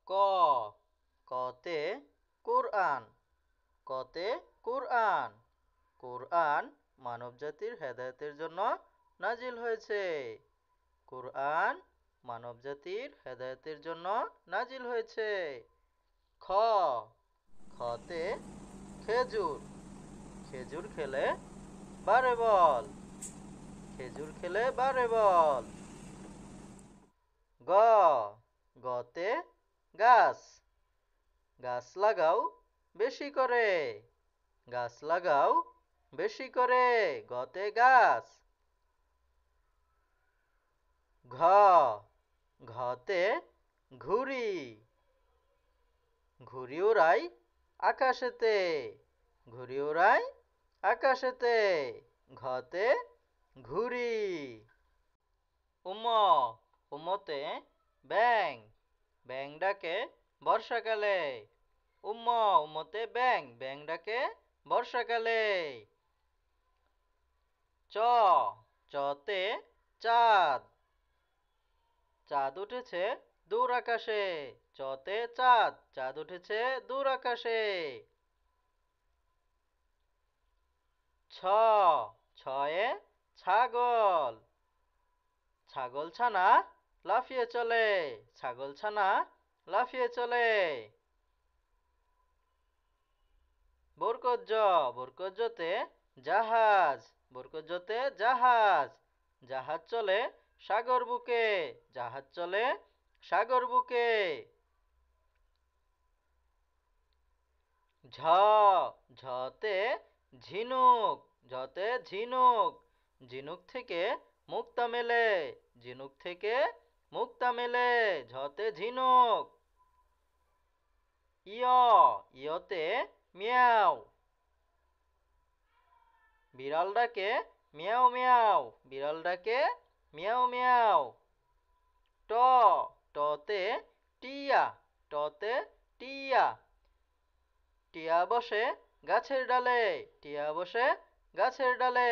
ক কতে কোরআন। কতে কোরআন। কোরআন মানবজাতির হেদায়েতের জন্য নাজিল হয়েছে। কোরআন মানবজাতির হেদায়েতের জন্য নাজিল হয়েছে। খ খতে খেজুর। খেজুর খেলে বারে বল। খেজুর খেলে বারে বল। গ গতে গাছ। গাছ লাগাও বেশি করে। গাছ লাগাও বেশি করে। গতে গাছ। ঘ ঘতে ঘুড়ি। ঘুড়ি উড়াই আকাশেতে। ঘুড়ি উড়াই আকাশেতে। ঘতে ঘুড়ি। উম উমতে ব্যাং। ব্যাং ডাকে বর্ষাকালে। উমতে ব্যাং। ব্যাং ডাকে বর্ষাকালে। চ চতে চাঁদ। চাঁদ উঠেছে দূর আকাশে। চতে চাঁদ। চাঁদ উঠেছে দূর আকাশে। ছ ছয়ে ছাগল। ছাগল ছানা লাফিয়ে চলে। ছাগল ছানা লাফিয়ে চলে। বরকত বরকজতে জাহাজ। বরকজতে জাহাজ। জাহাজ চলে সাগর বুকে। জাহাজ চলে সাগর বুকে। ঝ ঝতে ঝিনুক। ঝতে ঝিনুক। ঝিনুক থেকে মুক্তা মেলে। ঝিনুক থেকে মুক্তা মেলে। ঝতে ঝিনুক। ইয় ইয়তে মিয়াও। বিড়াল ডাকে মিয়াও মিয়াও। বিড়াল ডাকে মিয়াও মিয়াও। ট টতে টিয়া। টতে টিয়া। টিয়া বসে গাছের ডালে। টিয়া বসে গাছের ডালে।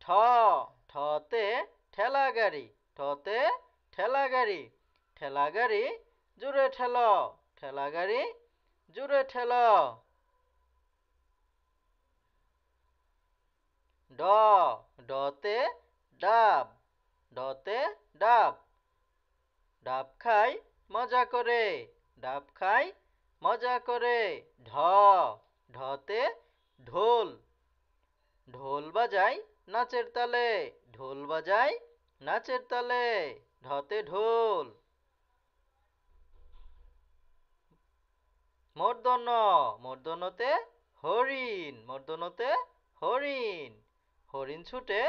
ঠ ঠতে ঠেলা গাড়ি। ঠতে ঠেলা গাড়ি। ঠেলা গাড়ি জুড়ে ঠেল। ঠেলা গাড়ি জুড়ে ঠেল। ড ডতে ডাব। ডতে ডাব। ডাব খাই মজা করে। ডাব খাই মজা করে। ঢ ঢতে ঢোল। ঢোল বাজাই নাচের তালে। ঢোল বাজাই নাচের তালে। ঢতে ঢোল। মূর্ধন্য মূর্ধন্যতে হরিণ। মূর্ধন্যতে হরিণ। হরিণ ছুটে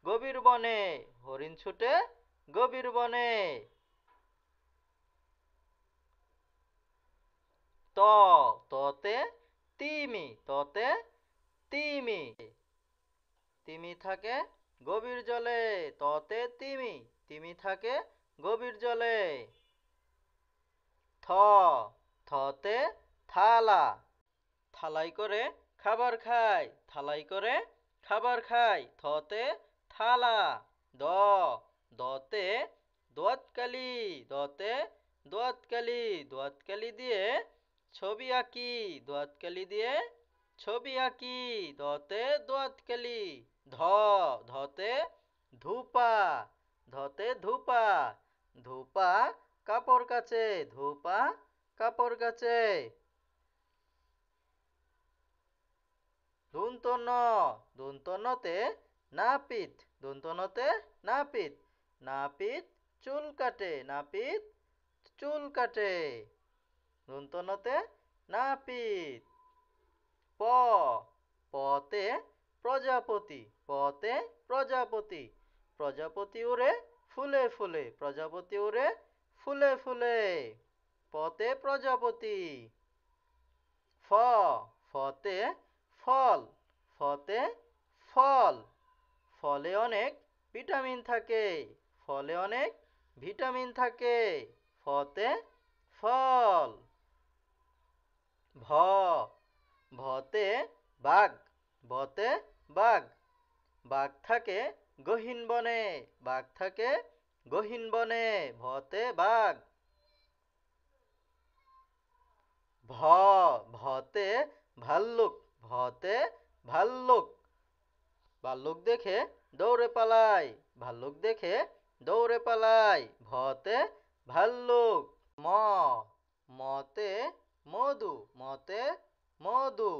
গভীর বনে। হরিণ ছুটে গভীর বনে। ত ততে তিমি। ততে তিমি। তিমি থাকে গভীর জলে। ততে তিমি। তিমি থাকে গভীর জলে। থ থতে থালা। থালাই করে খাবার খাই। থালাই করে খাবার খাই। থতে থালা। দ দতে দোয়াতকালি। দতে দোয়াতকালি। দোয়াতকালি দিয়ে ছবি আঁকি। দোয়াতকালি দিয়ে ছবি আঁকি। দতে দোয়াতকালি। ধ ধতে ধূপা। ধতে ধূপা। ধূপা কাপড় কাচে। ধূপা কাপড় কাচে। দন্তন্য দন্তন্যতে নাপিত। দন্তন্যতে নাপিত। নাপিত চুল কাটে। নাপিত চুল কাটে। দন্তন্যতে নাপিত। প পতে প্রজাপতি। পতে প্রজাপতি। প্রজাপতি উড়ে ফুলে ফুলে। প্রজাপতি উড়ে ফুলে ফুলে। পতে প্রজাপতি। ফ ফতে ফল। ফতে ফল। ফলে অনেক ভিটামিন থাকে। ফলে অনেক ভিটামিন থাকে। ফতে ফল। ভ ভতে বাঘ। ভতে বাঘ। বাঘ থাকে গহীন বনে। বাঘ থাকে গহীন বনে ভতে বাঘ। ভতে ভাল্লুক, ভতে ভাল্লুক। ভাল্লুক দেখে দৌড়ে পালায়, ভাল্লুক দেখে দৌড়ে পালায়, ভতে ভাল্লুক। মতে মধু, মতে মধু।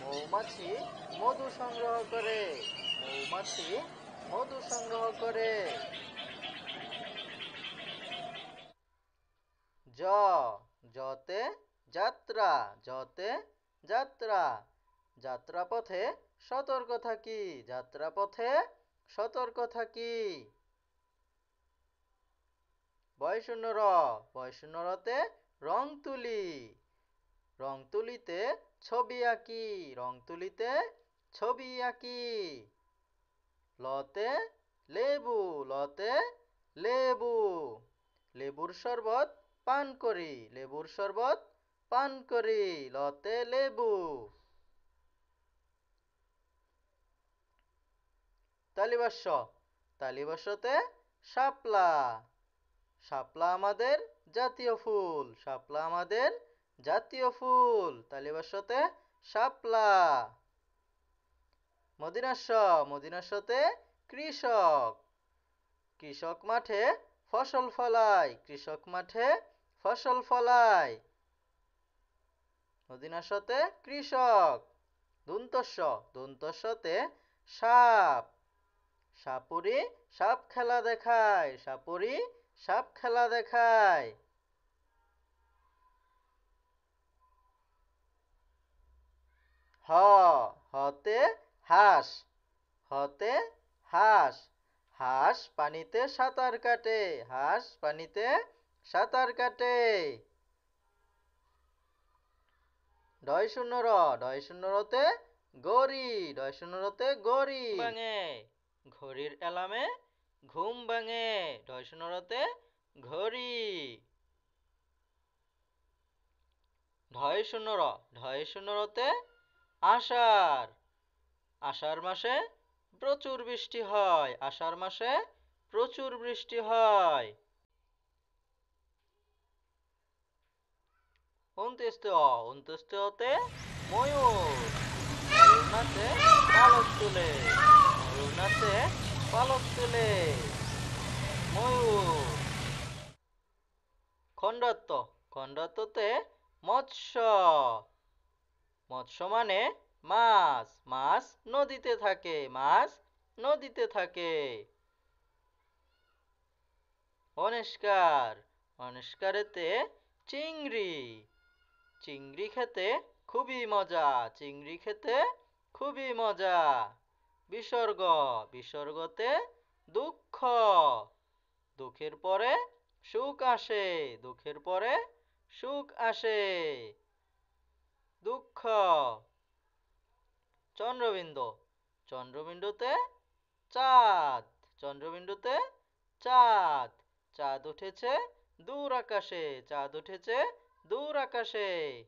মৌমাছি মধু সংগ্রহ করে, মৌমাছি মধু সংগ্রহ করে। যতে যাত্রা, যতে যাত্রা। যাত্রাপথে সতর্ক থাকি, যাত্রাপথে সতর্ক থাকি। বয়শূন্য রতে রং তুলি, রং তুলিতে ছবি আঁকি, রং তুলিতে ছবি আঁকি। লতে লেবু, লতে লেবু। লেবুর শরবত পান করি, লেবুর শরবত পান করি, লতে লেবু। তালিবাস্য, তালিবাস্যতে শাপলা, শাপলা আমাদের জাতীয় ফুল, শাপলা আমাদের জাতীয় ফুল, তালিবাস্যতে শাপলা। মদিনাস্য, মদিনাস্যতে কৃষক, কৃষক মাঠে ফসল ফলায়, কৃষক মাঠে ফসল ফলায়। মদিনাস্যতে কৃষক। দন্তস্য, দন্তস্যতে সাপ, সাপুরি সাপ খেলা দেখায়, সাপুরি সাপ খেলা দেখায়। হতে হাঁস, হতে হাঁস। হাঁস পানিতে সাঁতার কাটে, হাঁস পানিতে সাঁতার কাটে। ডয়শূন্যরতে গড়ি, ডয়শূন্যরতে গড়ি। ভাঙে ঘড়ির অ্যালার্মে ঘুম ভাঙে, ডয়শূন্যরতে ঘড়ি। ঢয়শূন্যরতে আষাঢ়, আষাঢ় মাসে প্রচুর বৃষ্টি হয়, আষাঢ় মাসে প্রচুর বৃষ্টি হয়। অন্ত্যেষ্টিতে ময়ূর, ময়ূর নাচে পালক তুলে, ময়ূর নাচে পালক তুলে। ময়ূর। খণ্ডাত্ব, খণ্ডাত্বতে মৎস্য, মৎস্য মানে মাছ, মাছ নদীতে থাকে, মাছ নদীতে থাকে। অনিষ্কার, অনিষ্কারেতে চিংড়ি, চিংড়ি খেতে খুবই মজা, চিংড়ি খেতে খুবই মজা। বিসর্গ, বিসর্গতে দুঃখ, দুঃখের পরে সুখ আসে, দুঃখের পরে সুখ আসে। দুঃখ। চন্দ্রবিন্দু, চন্দ্রবিন্দুতে চাঁদ, চন্দ্রবিন্দুতে চাঁদ। চাঁদ উঠেছে দূর আকাশে, চাঁদ উঠেছে দূর আকাশে।